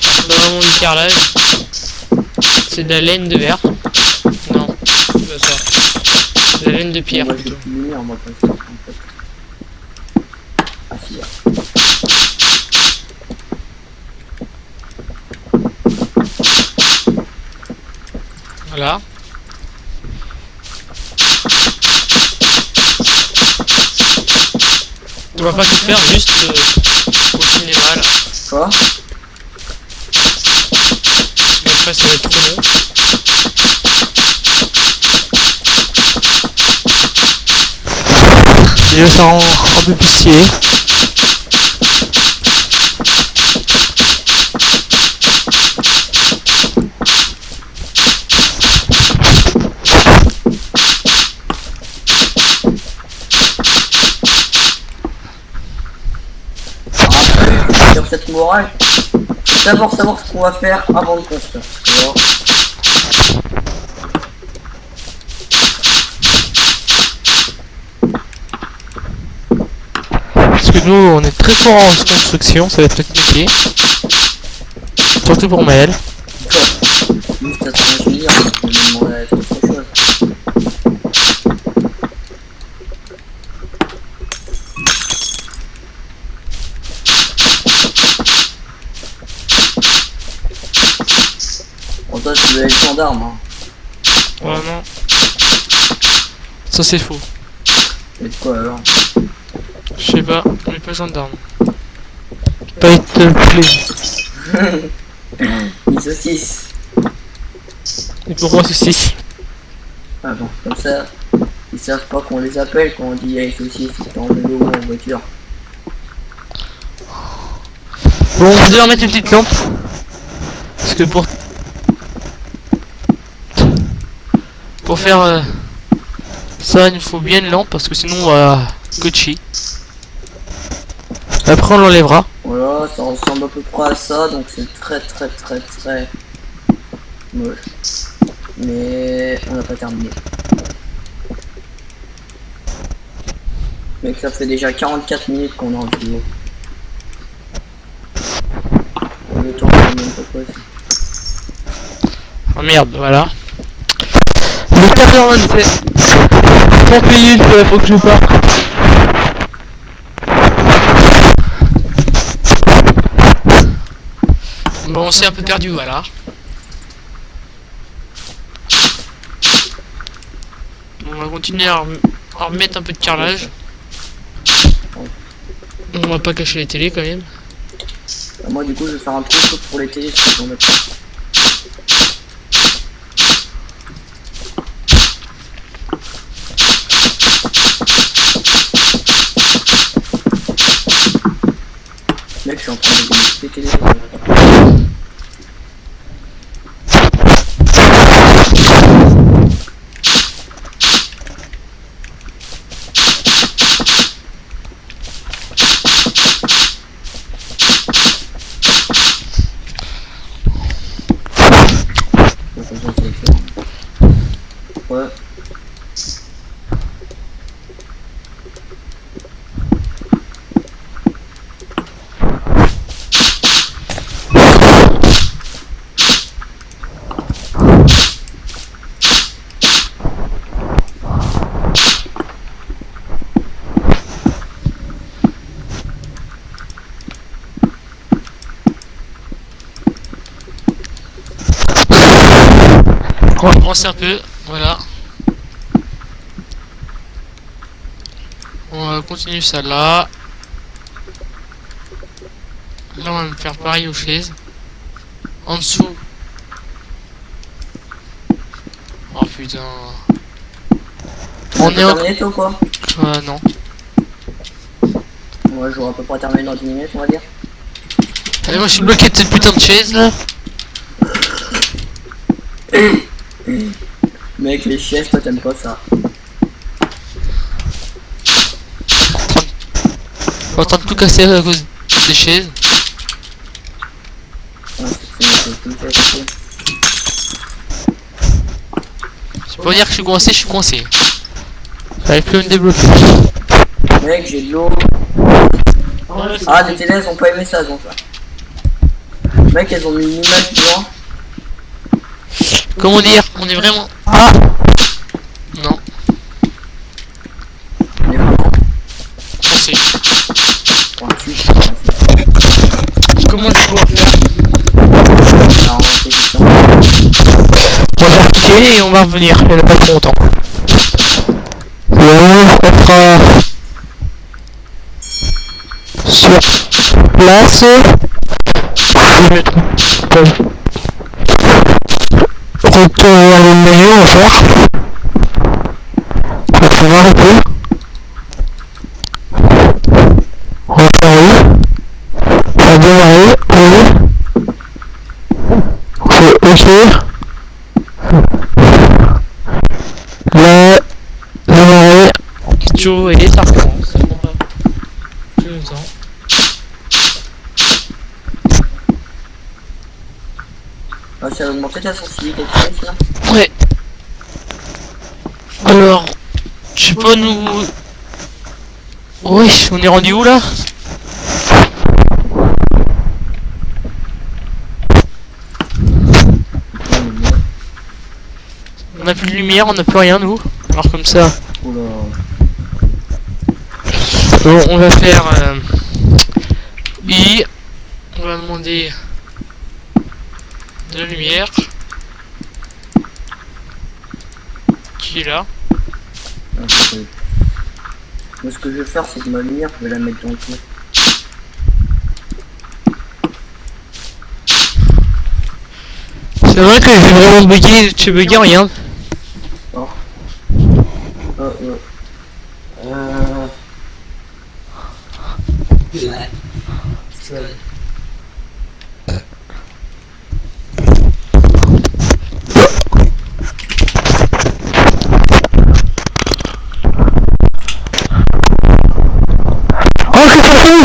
C'est pas vraiment du carrelage. C'est de la laine de verre. Non, c'est pas ça. C'est de la laine de pierre. Moi, j'ai plus de lumière, moi, quand je suis en fait. Ah, si, là. Voilà. On va pas tout faire juste au cinéma là. Quoi? Parce qu'après ça va être trop long. Déjà ça rend un peu plus stylé. Sur cette morale, faut d'abord savoir ce qu'on va faire avant de construire. Tu vois. Parce que nous on est très fort en construction, ça va être notre métier. Surtout pour Maël. Nous, c'est un ingénieur, on peut lui demander à être autre chose. Bon, toi, tu veux être gendarme, hein. Ouais non. Ça c'est faux. Et quoi alors? Je sais pas, on est pas gendarme. Pas être plaisir. Une saucisse. Et pourquoi ceci? Ah bon, comme ça, ils savent pas qu'on les appelle quand on dit hey saucisse, c'est en vélo ou en voiture. Bon, on va devoir mettre une petite lampe. Parce que pour faire ça, il nous faut bien une lampe parce que sinon on va coacher. Après on l'enlèvera. Voilà, ça ressemble à peu près à ça, donc c'est très moche. Mais on n'a pas terminé. Mec, ça fait déjà 44 minutes qu'on est en vidéo. Le temps qu'on même pas quoi. Oh merde, voilà. Il est 4h27. 30 minutes, faut que je parte. Bon, on s'est un peu perdu, voilà. On va continuer à remettre un peu de carrelage. On va pas cacher les télés quand même. Bah, moi du coup je vais faire un truc pour les télés si on met pas. Mec, je suis en train de les télés. besoin de sélection. Ouais. On va avancer un peu, voilà. On va continuer ça là. Là on va faire pareil aux chaises. En dessous. Oh putain. On est en... terminé toi ou quoi? Non. Moi j'aurai à peu près terminé dans 10 minutes on va dire. Allez, moi je suis bloqué de cette putain de chaise là. Mec les chaises toi t'aimes pas ça. On est en train de tout casser à cause des chaises. Ouais, c'est tout fait. C'est pour dire que je suis coincé. J'arrive plus à me débloquer. Mec j'ai de l'eau. Ah les télés elles ont pas aimé ça donc là. Mec elles ont mis une image devant. Comment dire? On est vraiment... Ah non. On est vraiment Coincé. pointu. Comment je dois faire? Alors, c'est juste ça. On va faire cliquer et on va revenir. Il n'y en a pas trop longtemps. Et on fera... Sur place. Retour vers le menu, on va faire. On va voir un peu. On va faire oui. On va démarrer. Oui. Ok. Là, démarrer. Joe et ça recommence. Ça prend pas plus de temps. Ah, ça va augmenter ta sensibilité de chaises là. Ouais. Alors, je sais pas nous... Oui, on est rendu où là? On a plus de lumière, on a plus rien nous. Alors comme ça. Oula. Bon, on va faire I. On va demander de la lumière. Qui est là? Ah, moi ce que je vais faire c'est que ma lumière je vais la mettre dans le coin. C'est vrai que j'ai vraiment bugué, tu bugué rien. Oh. Oh, c'est pas fou!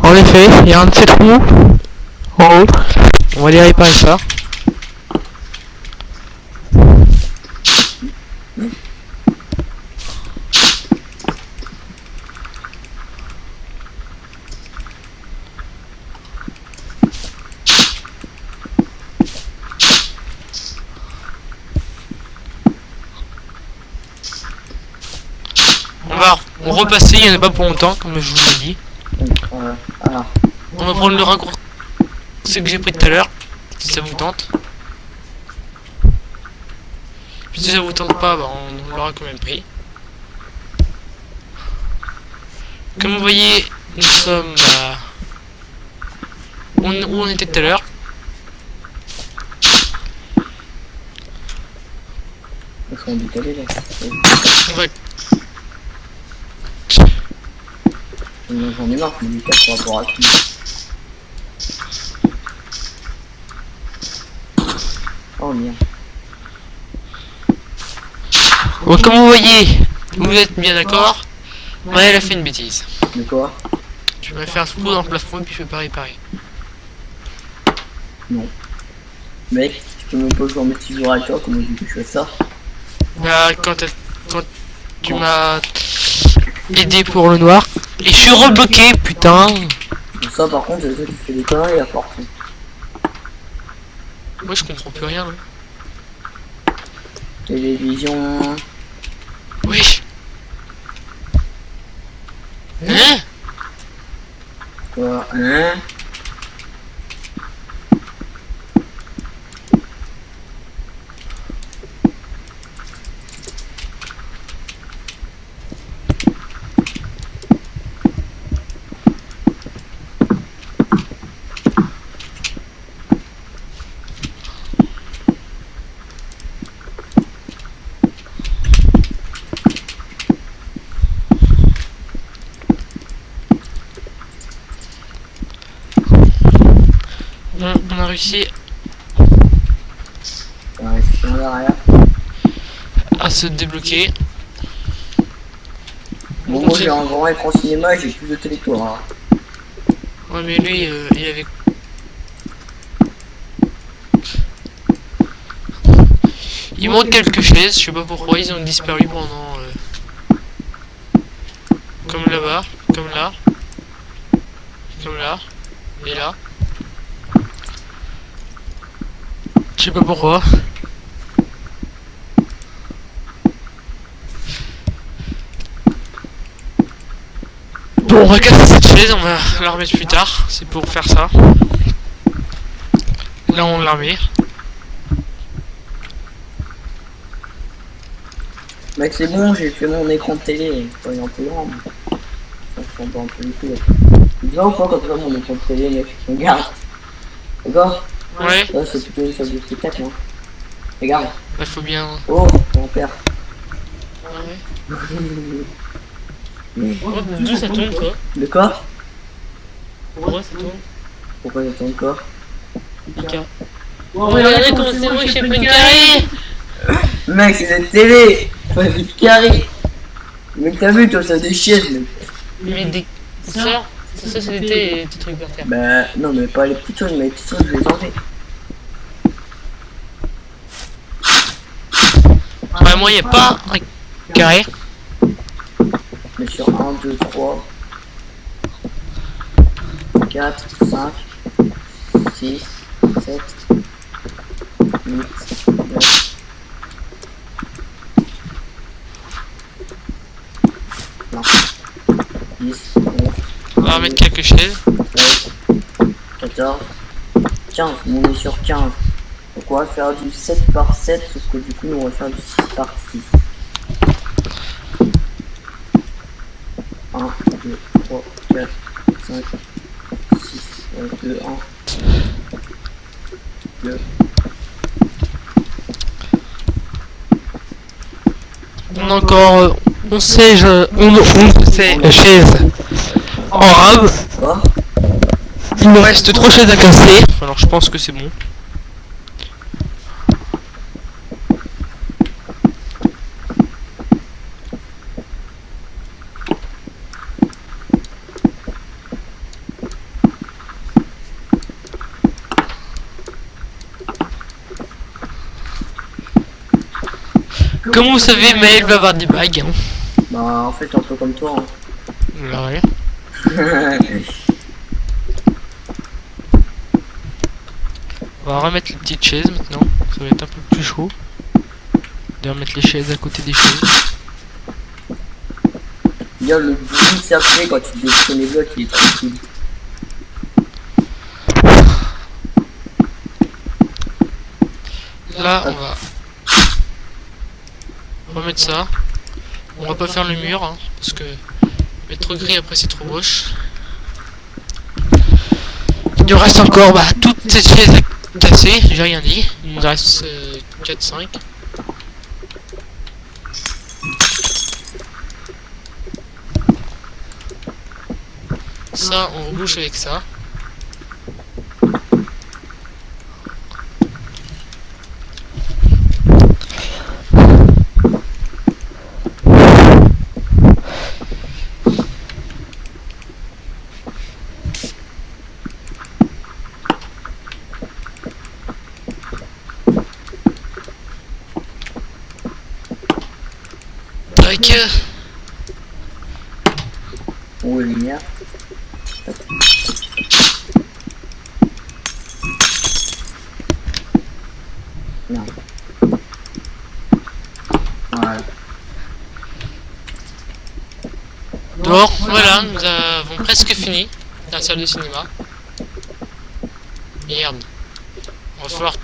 En effet, il y a un de ces trous en haut. On va aller réparer ça. On va repasser, il n'y en a pas pour longtemps, comme je vous l'ai dit. Ah. On va prendre le raccourci que j'ai pris tout à l'heure, si ça vous tente. Puis si ça vous tente pas, bah, on l'aura quand même pris. Comme vous voyez, nous sommes où on était tout à l'heure. Ils sont décalés là. On va... J'en ai marre, je me dis par rapport à qui. Oh merde. Bon, comme vous voyez, Vous êtes bien d'accord? Ouais, elle a fait une bêtise. De quoi? Tu vas faire un trou dans le plafond et puis je vais pas réparer. Non. Mec, tu peux même pas jouer en multijoueur comment tu veux que je fais ça? Là, quand tu m'as aidé pour le noir. Et je suis rebloqué, putain. Pour ça, par contre, toi, tu fais des conneries à part. Moi, je comprends plus rien. Hein. Télévision. Oui. Hein? Quoi? Hein? On a réussi Ouais, c'est en arrière. à se débloquer. Bon, moi j'ai un grand écran cinéma et j'ai plus de télé que toi. Hein. Ouais, mais lui, il avait... Il manque quelques chaises, je sais pas pourquoi, ils ont disparu pendant... Comme là-bas, comme là. Comme là. Et là. Je sais pas pourquoi. Bon, on va casser cette chaise, on va la remettre plus tard. C'est pour faire ça. Là, on la remet. Mec, c'est bon, j'ai fait mon écran de télé. Il est un peu grand. Mais... ça me semble un peu les couilles. Tu vois ou pas quand tu vois mon écran de télé, mec? Regarde. D'accord? Ouais. Là, c'est plutôt une salle de spectacle, hein. Regarde. Bah, faut bien... Oh, mon père. Ah ouais. Oh, d'où ça tourne, quoi? De quoi? Pourquoi ça tourne? Pourquoi ça tourne quoi? Oh, regardez comment c'est moche, j'ai pris une carré. Mec, c'est une télé! Pas une carré! Mec, t'as vu, toi, ça des chaises, mec. Mais des... Ça, c'était des petits trucs par terre. Bah, non, mais pas les petits trucs, mais les petits trucs, je les enlève. Bah, moi, y a pas un carré. Mais sur 1, 2, 3, 4, 5, 6, 7, 8, 9, 10, 11, On va remettre quelques chaises. 13, 14, 15. On est sur 15. Donc on va faire du 7 par 7, sauf que du coup, on va faire du 6 par 6. 1, 2, 3, 4, 5, 6, 2, 1, 2. On a encore 11 chaises, 11 chaises en rab. Quoi? Il me reste 3 chaises à casser. Alors je pense que c'est bon. Comme vous savez, Maël va avoir des bagues. Hein. Bah en fait un peu comme toi. Hein. Ouais. On va remettre les petites chaises maintenant. Ça va être un peu plus chaud. De remettre les chaises à côté des chaises. Bien le bruit que ça fait quand tu détruis les blocs, il est tranquille. Là, on va remettre ça. On va pas faire le mur, hein, parce que mettre trop gris après c'est trop moche. Il nous reste encore toutes ces chaises à casser, j'ai rien dit. Il nous reste 4-5. Ça, on rebouche avec ça. avec... Où est la lumière? Non. Voilà. Bon, voilà, nous avons presque fini la salle de cinéma. Merde. Il va falloir...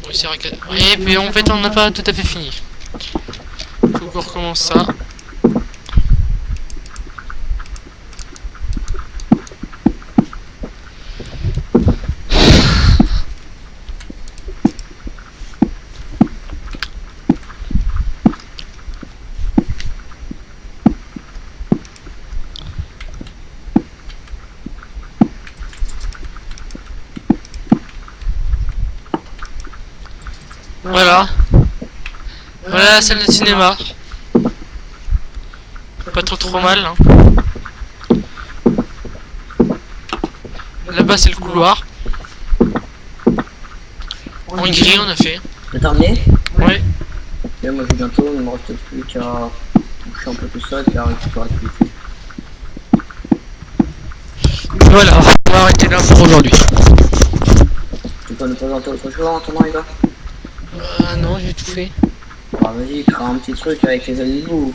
réussir à... Et puis en fait on n'a pas tout à fait fini. Faut qu'on recommence ça. Voilà. Voilà la salle de cinéma. Pas trop mal. Hein. Là-bas c'est le couloir. En gris on a fait. T'as terminé? Ouais. Et moi je vais bientôt, il me reste plus qu'à boucher un peu tout ça et puis à récupérer tout. Voilà, on va arrêter là pour aujourd'hui. Tu peux nous présenter autre chose en attendant les gars? Non, j'ai tout fait. Ah vas-y, crée un petit truc avec les animaux.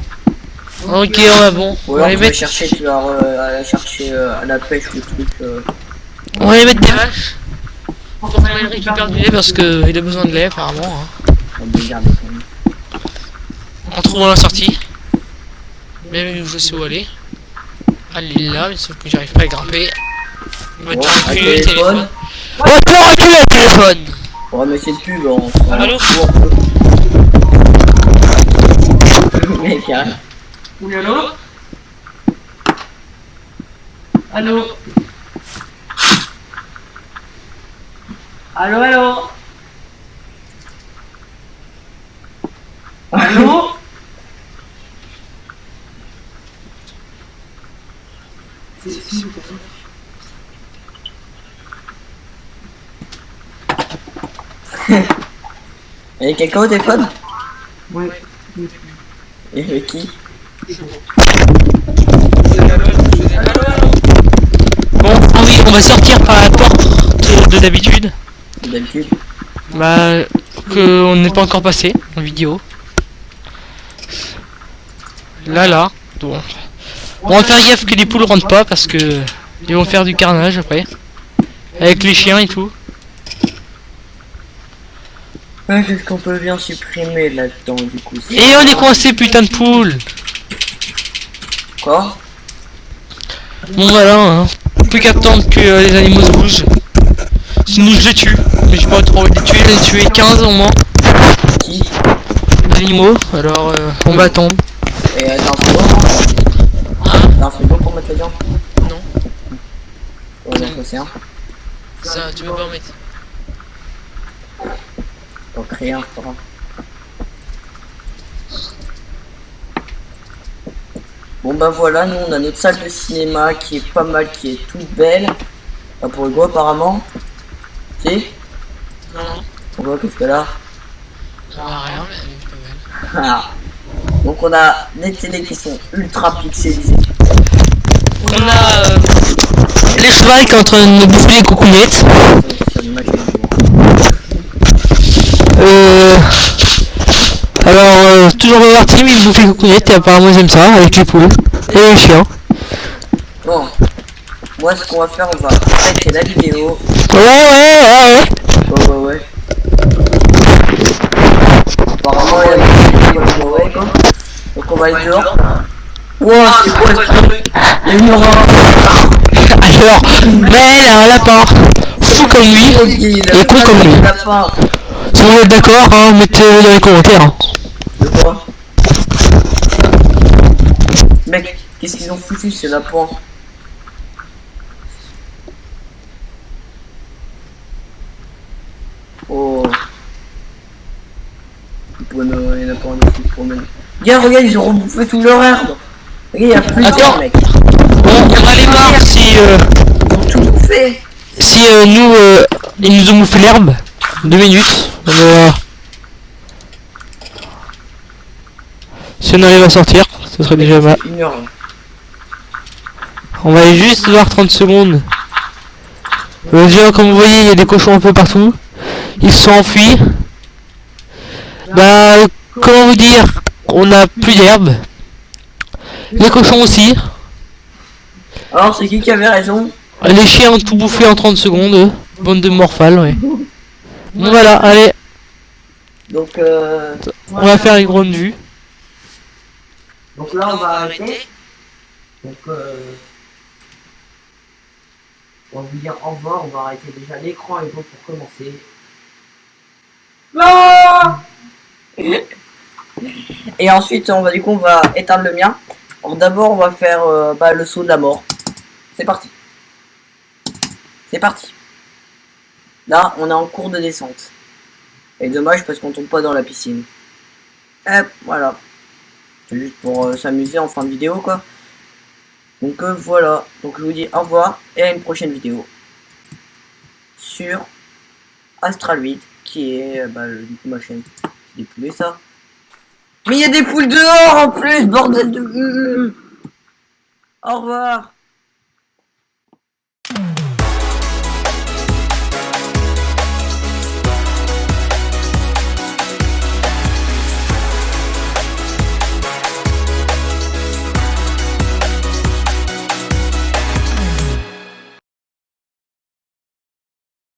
Ok, ouais, bon. Ou On va alors les tu vas mettre... chercher, tu vas aller chercher à la pêche le truc. On va les mettre des vaches. Pour qu'on récupère du lait parce qu'il a besoin de lait apparemment. Hein. On va garder quand même. En trouvant la sortie. Même je sais où aller. Elle est là, mais sauf que j'arrive pas à grimper. On va Bon, toujours un reculer le téléphone. téléphone. On va toujours reculer le téléphone. Oh mais c'est le pub, on se rend Allô? Mec, hein. Oui, allô? Allô? Allô, allô? Allô? Il y a quelqu'un au téléphone? Ouais. Et avec qui? Bon, ah oui, on va sortir par la porte de d'habitude. D'habitude. Bah, qu'on n'est pas encore passé en vidéo. Là. Donc. On va faire gaffe que les poules rentrent pas parce que ils vont faire du carnage après. Avec les chiens et tout. Ah, qu'est-ce qu'on peut bien supprimer là-dedans du coup? Et on est coincé, putain de poule. Quoi? Bon voilà, hein. Plus qu'à attendre que les animaux se bougent. Sinon je les tue. Mais j'ai pas trop envie de les tuer, j'en ai tué 15 au moins. Qui? Les animaux, alors on va attendre. Et t'as un frigo? T'as un frigo pour mettre la viande? Non. Ouais, donc c'est un. Ça, tu veux pas en mettre. Pour créer un restaurant. Bon bah voilà, nous on a notre salle de cinéma qui est pas mal, qui est toute belle. Pas pour Hugo apparemment. Si? Non. Pourquoi qu'est-ce que là? Rien, mais elle est pas belle. Ah. Donc on a des télés qui sont ultra pixelisées. On a les chevals qui sont en train de nous bouffer les coucounettes. Sur l'image, Alors, toujours voir Tim, il bouffe les coucounettes et apparemment ils aiment ça avec les poules et les chiens. bon, moi ce qu'on va faire, on va arrêter la vidéo. Ouais. Ouais. Apparemment il y a ouais, quoi. Donc on va aller dehors. Wow, c'est quoi ce truc? Il y a une horreur. Alors, mais un lapin, fou comme lui, et con comme lui. Si vous êtes d'accord, hein, mettez-le dans les commentaires. Hein. De quoi? Mec, qu'est-ce qu'ils ont foutu ces lapins? Oh. Il y en a pas un autre qui se promène. Regarde, ils ont rebouffé tout leur herbe. Regarde, il y a plus de Attends. terre, mec. Bon, on va aller voir si, Ils ont tout bouffé. si nous, ils nous ont bouffé l'herbe. 2 minutes. Si on arrive à sortir, ce serait déjà mal. 1h. On va aller juste voir 30 secondes. Déjà, comme vous voyez, il y a des cochons un peu partout. Ils se sont enfuis. Bah, comment vous dire, on a plus d'herbe. Les cochons aussi. Alors, c'est qui avait raison? Les chiens ont tout bouffé en 30 secondes. Bande de morphales, ouais. Bon, voilà, allez, Donc, on va faire une grande vue. donc là, on va arrêter. Donc, on va vous dire au revoir. On va arrêter déjà l'écran et pour commencer. Non. Et ensuite, on va éteindre le mien. Alors d'abord, on va faire le saut de la mort. C'est parti. C'est parti. Là, on est en cours de descente. Et dommage parce qu'on tombe pas dans la piscine. Hop, voilà. C'est juste pour s'amuser en fin de vidéo, quoi. Donc voilà. Donc je vous dis au revoir et à une prochaine vidéo. Sur Astral 8, qui est du coup ma chaîne. C'est des poulets, ça. Mais il y a des poules dehors en plus, bordel de... Au revoir.